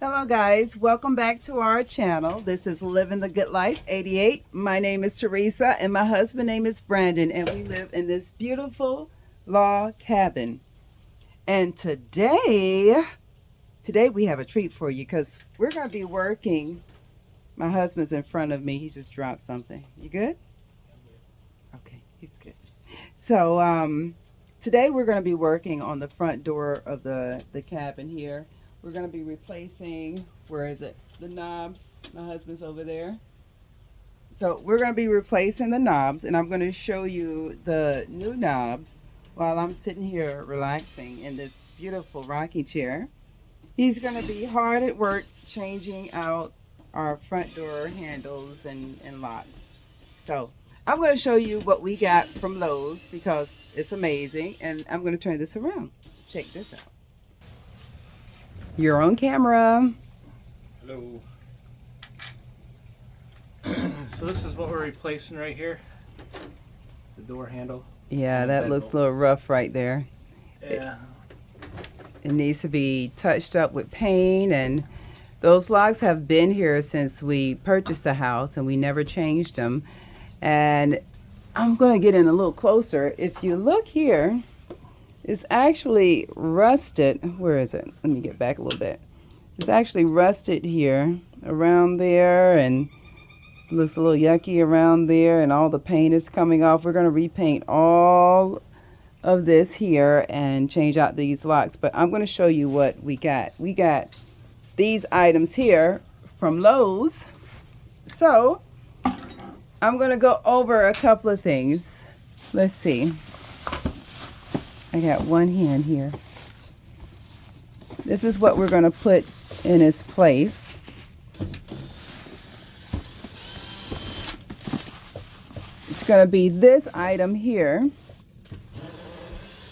Hello guys, welcome back to our channel. This is Living the Good Life 88. My name is Teresa and my husband's name is Brandon, and we live in this beautiful log cabin. And today we have a treat for you because we're going to be working. My husband's in front of me. He just dropped something. You good? Okay, he's good. So today we're going to be working on the front door of the cabin here. We're going to be replacing, where is it? The knobs. My husband's over there. So we're going to be replacing the knobs, and I'm going to show you the new knobs while I'm sitting here relaxing in this beautiful rocking chair. He's going to be hard at work changing out our front door handles and locks. So I'm going to show you what we got from Lowe's because it's amazing, and I'm going to turn this around. Check this out. You're on camera. Hello. So this is what we're replacing right here. The door handle. Yeah, that looks a little rough right there. Yeah. It needs to be touched up with paint, and those locks have been here since we purchased the house and we never changed them. And I'm going to get in a little closer. If you look here, it's actually rusted. Where is it? Let me get back a little bit. It's actually rusted here around there, and looks a little yucky around there, and all the paint is coming off. We're going to repaint all of this here and change out these locks, but I'm going to show you what we got. We got these items here from Lowe's. So I'm going to go over a couple of things. Let's see. I got one hand here. This is what we're going to put in its place. It's going to be this item here.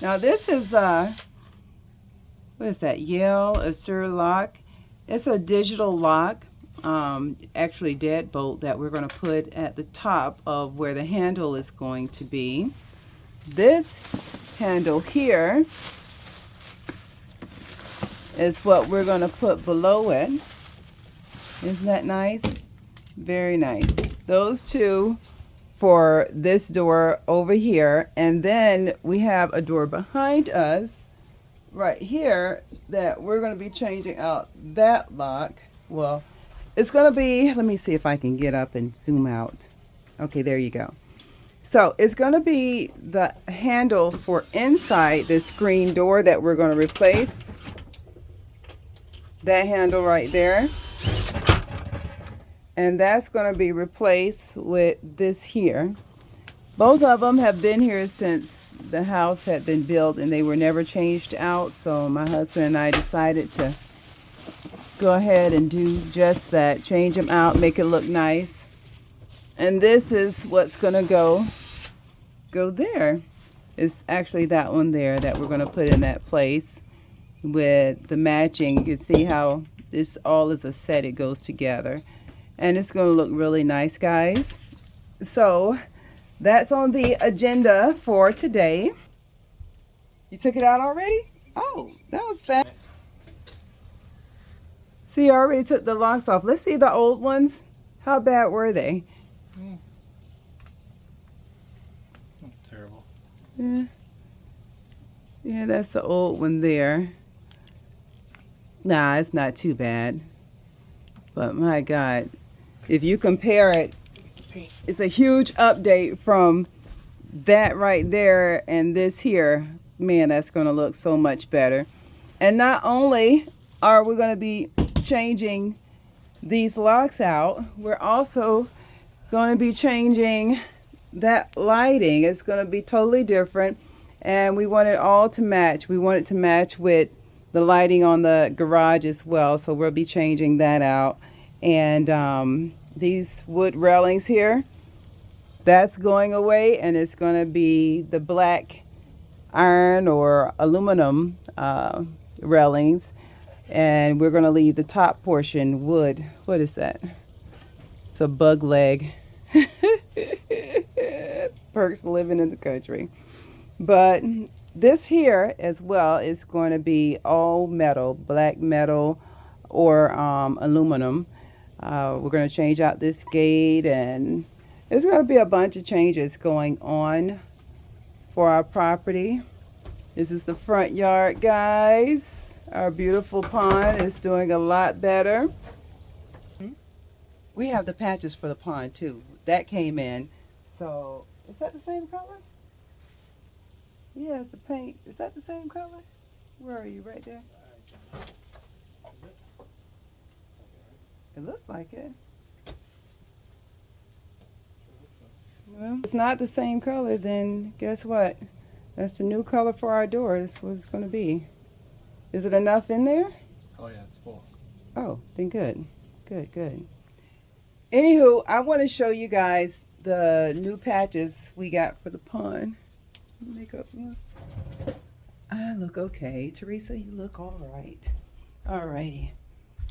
Now this is what is that? Yale Assure lock. It's a digital lock, actually deadbolt, that we're going to put at the top of where the handle is going to be. This handle here is what we're going to put below it. Isn't that nice? Very nice. Those two for this door over here, and then we have a door behind us right here that we're going to be changing out that lock. Well, it's going to be, let me see if I can get up and zoom out. Okay, there you go. So it's going to be the handle for inside this screen door that we're going to replace. That handle right there. And that's going to be replaced with this here. Both of them have been here since the house had been built, and they were never changed out. So my husband and I decided to go ahead and do just that. Change them out, make it look nice. And this is what's going to go there. It's actually that one there that we're going to put in that place with the matching. You can see how this all is a set. It goes together. And it's going to look really nice, guys. So that's on the agenda for today. You took it out already? Oh, that was fast. See, I already took the locks off. Let's see the old ones. How bad were they? Terrible. Yeah. Yeah, that's the old one there. Nah, it's not too bad. But my God, if you compare it, it's a huge update from that right there and this here. Man, that's going to look so much better. And not only are we going to be changing these locks out, we're also going to be changing that lighting. It's going to be totally different, and we want it all to match. We want it to match with the lighting on the garage as well, so we'll be changing that out. And these wood railings here, that's going away, and it's going to be the black iron or aluminum railings, and we're going to leave the top portion wood. What is that? It's a bug leg. Perks living in the country. But this here as well is going to be all metal, black metal, or aluminum. We're going to change out this gate, and there's going to be a bunch of changes going on for our property. This is the front yard, guys. Our beautiful pond is doing a lot better. We have the patches for the pond too. That came in. So, is that the same color? Yeah, it's the paint. Is that the same color? Where are you? Right there? It looks like it. Well, if it's not the same color, then guess what? That's the new color for our door. That's what it's going to be. Is it enough in there? Oh yeah, it's full. Oh, then good. Good, good. Anywho, I want to show you guys the new patches we got for the pond. Makeup, yes. I look okay. Teresa, you look all right. All righty.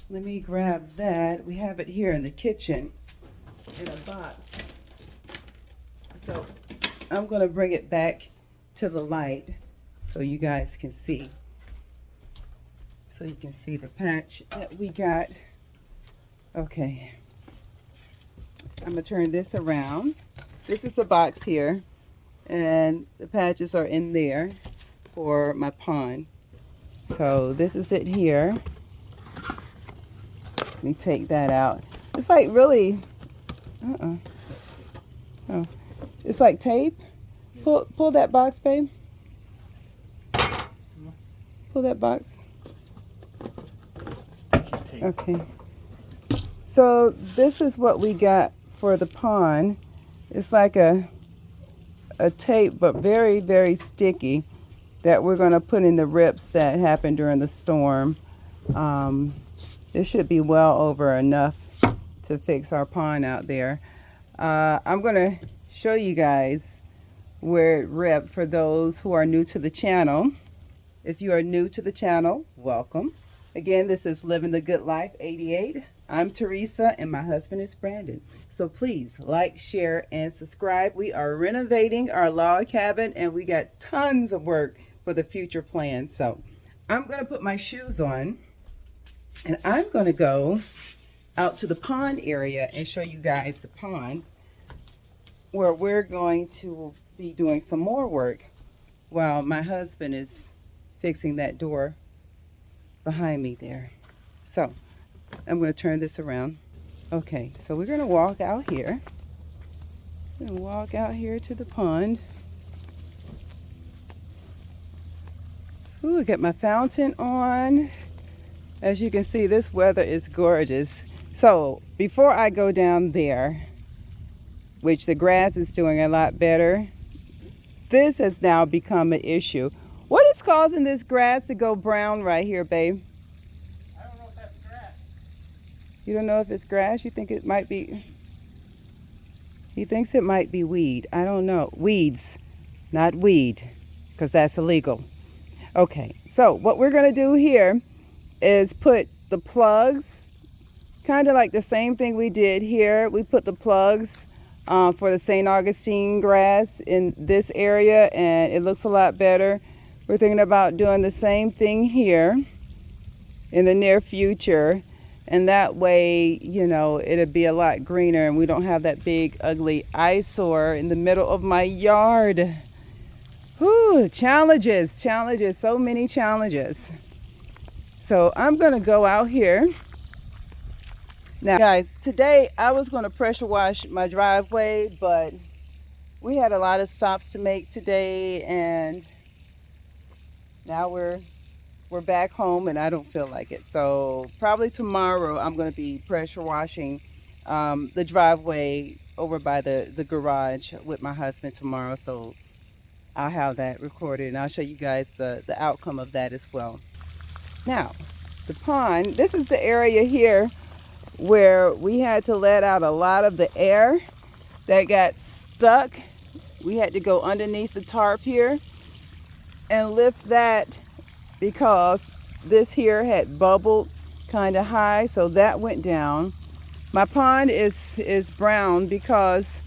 Let me grab that. We have it here in the kitchen in a box. So I'm going to bring it back to the light so you guys can see. So you can see the patch that we got. Okay. I'm going to turn this around. This is the box here. And the patches are in there for my pond. So this is it here. Let me take that out. It's like really, oh, it's like tape. Pull that box, babe. Pull that box. Sticky tape. Okay. So this is what we got for the pond. It's like a tape, but very, very sticky, that we're going to put in the rips that happened during the storm. This should be well over enough to fix our pond out there. I'm going to show you guys where it ripped for those who are new to the channel. If you are new to the channel, welcome. Again, this is Living the Good Life 88. I'm Teresa and my husband is Brandon. So please like, share, and subscribe. We are renovating our log cabin and we got tons of work for the future plans. So I'm going to put my shoes on and I'm going to go out to the pond area and show you guys the pond where we're going to be doing some more work while my husband is fixing that door behind me there. So I'm going to turn this around. Okay, so we're going to walk out here. We're going to walk out here to the pond. Ooh, I got my fountain on. As you can see, this weather is gorgeous. So before I go down there, which the grass is doing a lot better, this has now become an issue. What is causing this grass to go brown right here, babe? I don't know if that's grass. You don't know if it's grass? You think it might be? He thinks it might be weed. I don't know. Weeds, not weed, because that's illegal. Okay, so what we're going to do here is put the plugs, kind of like the same thing we did here. We put the plugs for the St. Augustine grass in this area, and it looks a lot better. We're thinking about doing the same thing here in the near future, and that way, you know, it'll be a lot greener and we don't have that big ugly eyesore in the middle of my yard. Whew, challenges, so many challenges. So I'm gonna go out here. Now guys, today I was gonna pressure wash my driveway, but we had a lot of stops to make today and now we're back home and I don't feel like it. So probably tomorrow I'm going to be pressure washing the driveway over by the garage with my husband tomorrow. So I'll have that recorded and I'll show you guys the outcome of that as well. Now, the pond, this is the area here where we had to let out a lot of the air that got stuck. We had to go underneath the tarp here and lift that because this here had bubbled kind of high, so that went down. My pond is brown because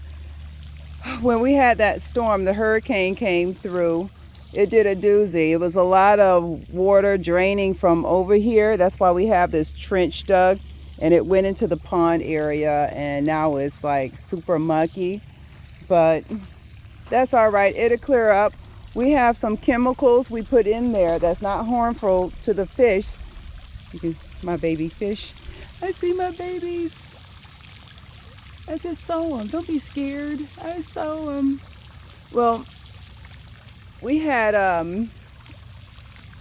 when we had that storm, the hurricane came through it did a doozy. It was a lot of water draining from over here. That's why we have this trench dug, and it went into the pond area, and now it's like super mucky. But that's all right. It'll clear up. We have some chemicals we put in there that's not harmful to the fish. My baby fish. I see my babies. I just saw them. Don't be scared. I saw them. Well, we had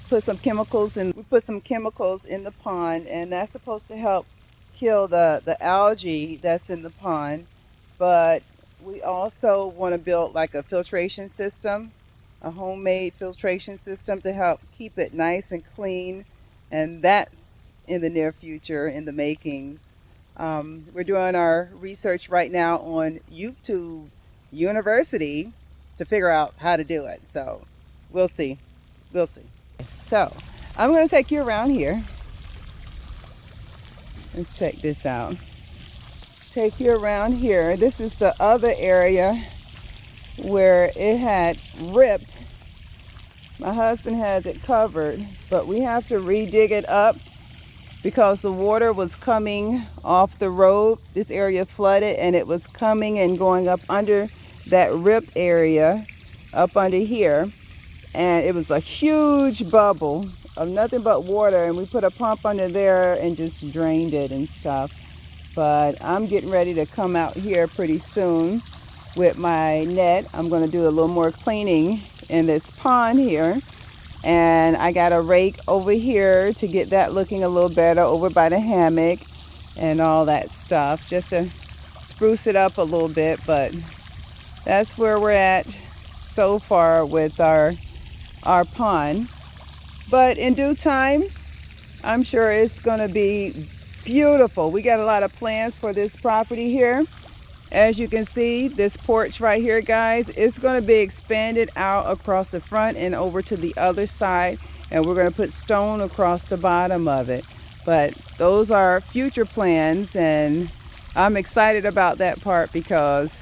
put some chemicals in. We put some chemicals in the pond, and that's supposed to help kill the algae that's in the pond. But we also want to build like a filtration system, a homemade filtration system to help keep it nice and clean, and that's in the near future, in the makings. We're doing our research right now on YouTube University to figure out how to do it. So we'll see. We'll see. So I'm going to take you around here. Let's check this out. Take you around here. This is the other area where it had ripped. My husband has it covered, but we have to re-dig it up because the water was coming off the road. This area flooded, and it was coming and going up under that ripped area up under here, and it was a huge bubble of nothing but water, and we put a pump under there and just drained it and stuff. But I'm getting ready to come out here pretty soon with my net. I'm going to do a little more cleaning in this pond here, and I got a rake over here to get that looking a little better over by the hammock and all that stuff, just to spruce it up a little bit. But that's where we're at so far with our pond. But in due time, I'm sure it's going to be beautiful. We got a lot of plans for this property here. As you can see, this porch right here, guys, it's going to be expanded out across the front and over to the other side, and we're going to put stone across the bottom of it. But those are future plans, and I'm excited about that part because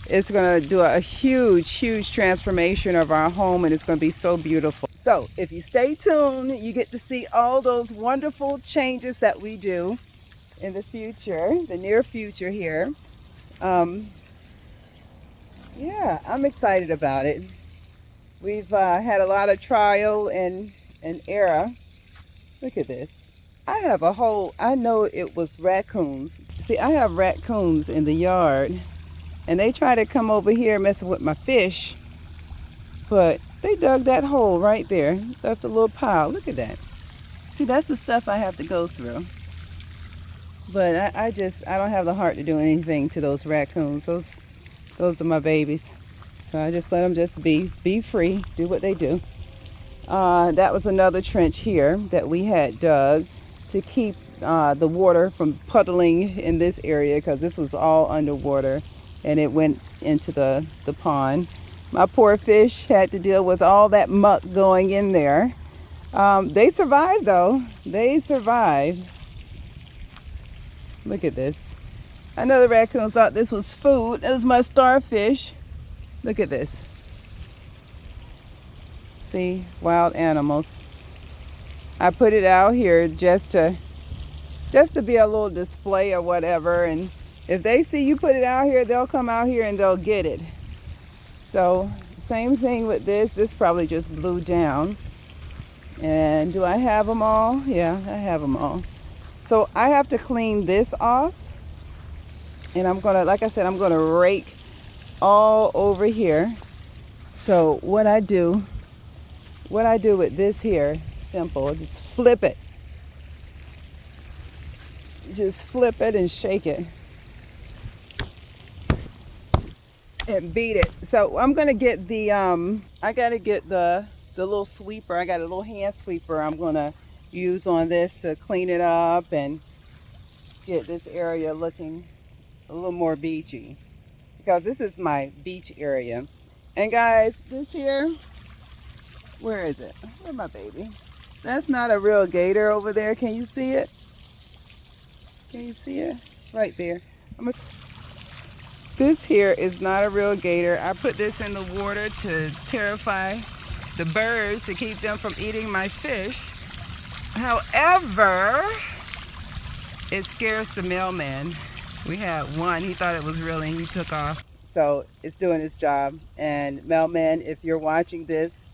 it's going to do a huge transformation of our home, and it's going to be so beautiful. So if you stay tuned, you get to see all those wonderful changes that we do in the future, the near future here. Yeah, I'm excited about it. We've had a lot of trial and error. Look at this. I have a whole, I know it was raccoons. See, I have raccoons in the yard, and they try to come over here messing with my fish, but they dug that hole right there, left a little pile. Look at that. See, that's the stuff I have to go through. But I don't have the heart to do anything to those raccoons. Those are my babies. So I just let them just be free, do what they do. That was another trench here that we had dug to keep the water from puddling in this area, because this was all underwater and it went into the pond. My poor fish had to deal with all that muck going in there. They survived though. They survived. Look at this. I know the raccoons thought this was food. It was my starfish. Look at this. See, wild animals. I put it out here just to be a little display or whatever, and if they see you put it out here, they'll come out here and they'll get it. So same thing with this. This probably just blew down. And do I have them all? Yeah, I have them all. So I have to clean this off, and I'm gonna, like I said, I'm gonna rake all over here. So what I do with this here, simple, just flip it. Just flip it and shake it and beat it. So I'm gonna get the I gotta get the little sweeper. I got a little hand sweeper I'm gonna use on this to clean it up and get this area looking a little more beachy, because this is my beach area. And guys, this here, where is it? Where's my baby? That's not a real gator over there. Can you see it? Can you see it? It's right there. This here is not a real gator. I put this in the water to terrify the birds to keep them from eating my fish. However, it scares the mailman. We had one, he thought it was real and he took off. So it's doing its job. And mailman, if you're watching this,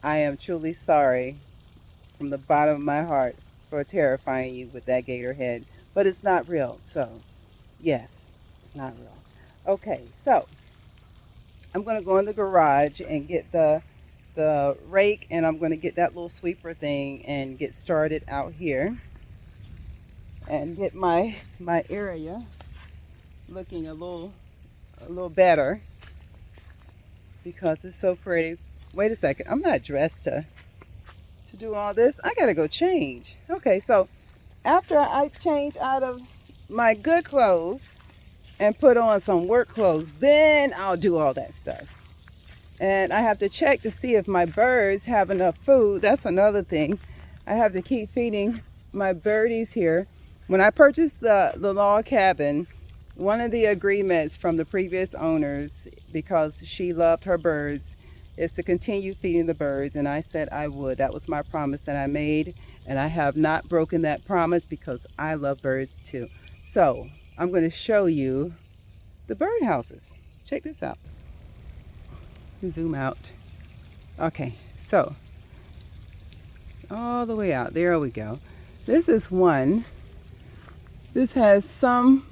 I am truly sorry from the bottom of my heart for terrifying you with that gator head. But it's not real, so yes, it's not real. Okay, so I'm gonna go in the garage and get the rake, and I'm gonna get that little sweeper thing and get started out here and get my area looking a little better because it's so pretty. Wait a second, I'm not dressed to do all this. I gotta go change. Okay, so after I change out of my good clothes and put on some work clothes, then I'll do all that stuff. And I have to check to see if my birds have enough food. That's another thing. I have to keep feeding my birdies here. When I purchased the log cabin, one of the agreements from the previous owners, because she loved her birds, is to continue feeding the birds, and I said I would. That was my promise that I made, and I have not broken that promise because I love birds too. So I'm going to show you the bird houses. Check this out. Zoom out. Okay, so all the way out, there we go. This is one. This has some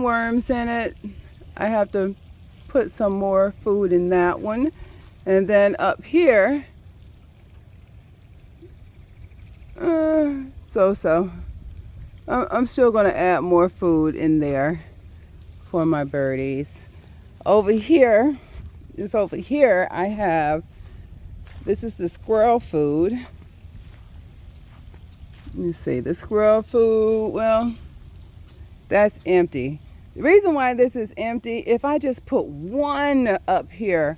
worms in it. I have to put some more food in that one. And then up here, so. I'm still going to add more food in there for my birdies. Over here I have, this is the squirrel food. Let me see, the squirrel food, well, that's empty. The reason why this is empty, if I just put one up here,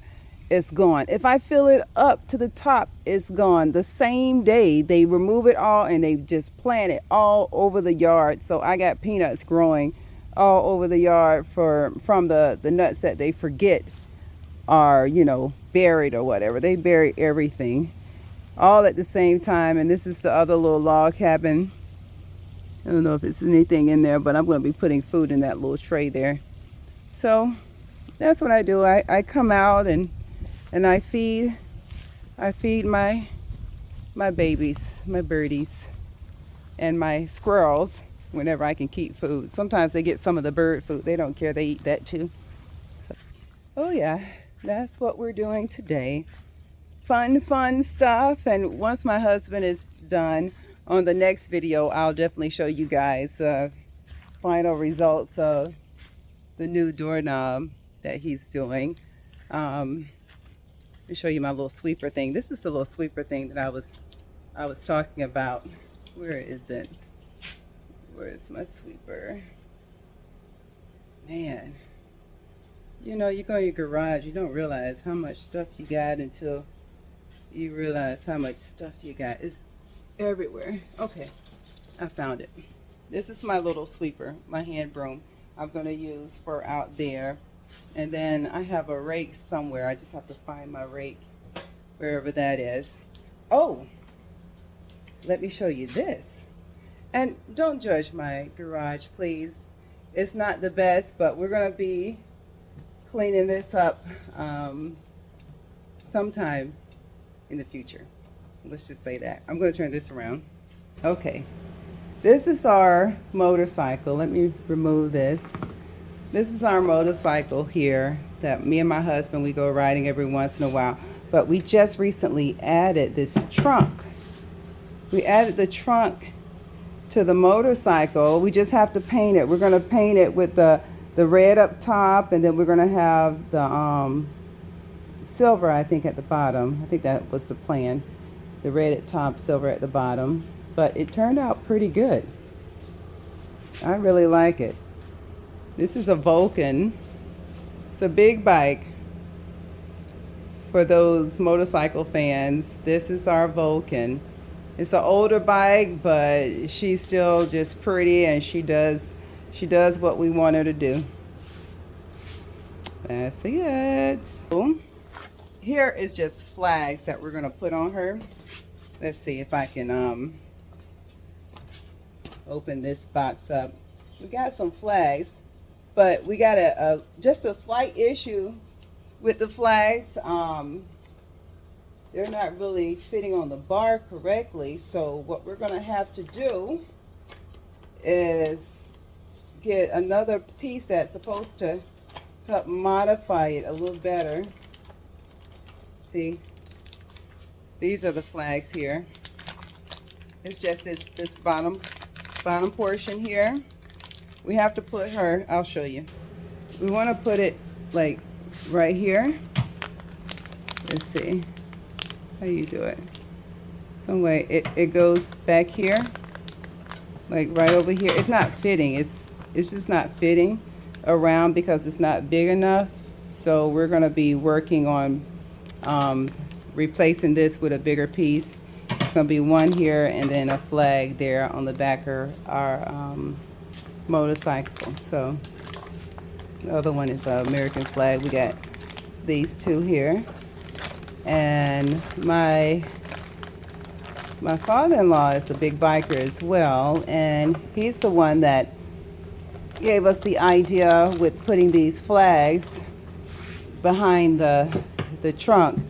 it's gone. If I fill it up to the top, it's gone. The same day, they remove it all and they just plant it all over the yard. So I got peanuts growing all over the yard from the nuts that they forget are, buried or whatever. They bury everything all at the same time. And this is the other little log cabin. I don't know if it's anything in there, but I'm going to be putting food in that little tray there. So that's what I do. I come out and I feed my babies, my birdies, and my squirrels whenever I can keep food. Sometimes they get some of the bird food. They don't care. They eat that too. So, oh yeah, that's what we're doing today. Fun stuff. And once my husband is done, on the next video, I'll definitely show you guys final results of the new doorknob that he's doing. Let me show you my little sweeper thing. This is the little sweeper thing that I was talking about. Where is it? Where is my sweeper? Man, you go in your garage, you don't realize how much stuff you got until you realize how much stuff you got. It's everywhere. Okay, I found it. This is my little sweeper, my hand broom I'm going to use for out there. And then I have a rake somewhere. I just have to find my rake wherever that is. Oh, let me show you this. And don't judge my garage, please. It's not the best, but we're going to be cleaning this up sometime in the future. Let's just say that. I'm going to turn this around. Okay. This is our motorcycle. Let me remove this. This is our motorcycle here that me and my husband, we go riding every once in a while. But we just recently added this trunk. We added the trunk to the motorcycle. We just have to paint it. We're going to paint it with the red up top, and then we're going to have the silver, I think, at the bottom. I think that was the plan. The red at top, silver at the bottom. But it turned out pretty good. I really like it. This is a Vulcan. It's a big bike for those motorcycle fans. This is our Vulcan. It's an older bike, but she's still just pretty, and she does what we want her to do. That's it. here is just flags that we're gonna put on her. Let's see if I can open this box up. We got some flags, but we got just a slight issue with the flags. They're not really fitting on the bar correctly. So what we're gonna have to do is get another piece that's supposed to help modify it a little better. See, these are the flags here. It's just this bottom portion here. We have to put her, I'll show you. We want to put it like right here. Let's see how you do it. Some way it goes back here, like right over here. It's not fitting. It's just not fitting around because it's not big enough. So we're going to be working on replacing this with a bigger piece. It's going to be one here and then a flag there on the back of our motorcycle. So the other one is an American flag. We got these two here. And my father-in-law is a big biker as well, and he's the one that gave us the idea with putting these flags behind the trunk.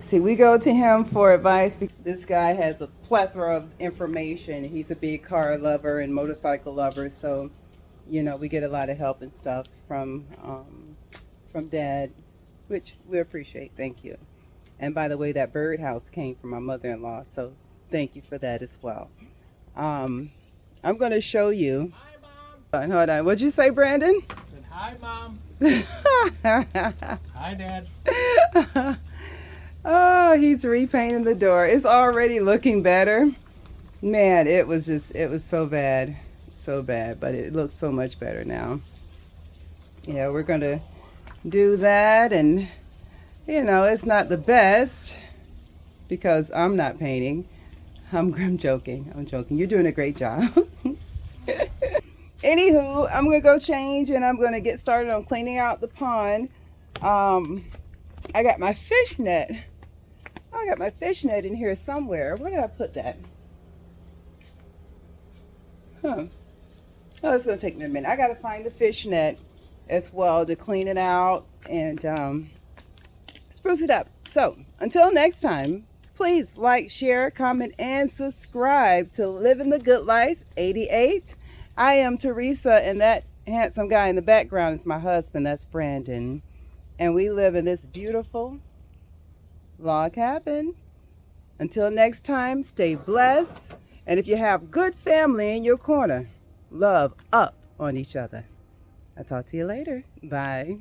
See, we go to him for advice because this guy has a plethora of information. He's a big car lover and motorcycle lover, so you know we get a lot of help and stuff from Dad, which we appreciate. Thank you. And by the way, that birdhouse came from my mother-in-law, so thank you for that as well. I'm going to show you. Hi, Mom. Hold on. What'd you say, Brandon? I said, hi, Mom. Hi, Dad. Oh, he's repainting the door. It's already looking better. Man, it was so bad. So bad, but it looks so much better now. Yeah, we're going to do that, and you know, it's not the best because I'm not painting. I'm joking. I'm joking. You're doing a great job. Anywho, I'm going to go change and I'm going to get started on cleaning out the pond. I got my fish net. I got my fish net in here somewhere. Where did I put that? Oh, it's going to take me a minute. I got to find the fish net as well to clean it out and spruce it up. So until next time, please like, share, comment, and subscribe to Living the Good Life 88. I am Teresa, and that handsome guy in the background is my husband. That's Brandon. And we live in this beautiful log cabin. Until next time, stay blessed. And if you have good family in your corner, love up on each other. I'll talk to you later. Bye.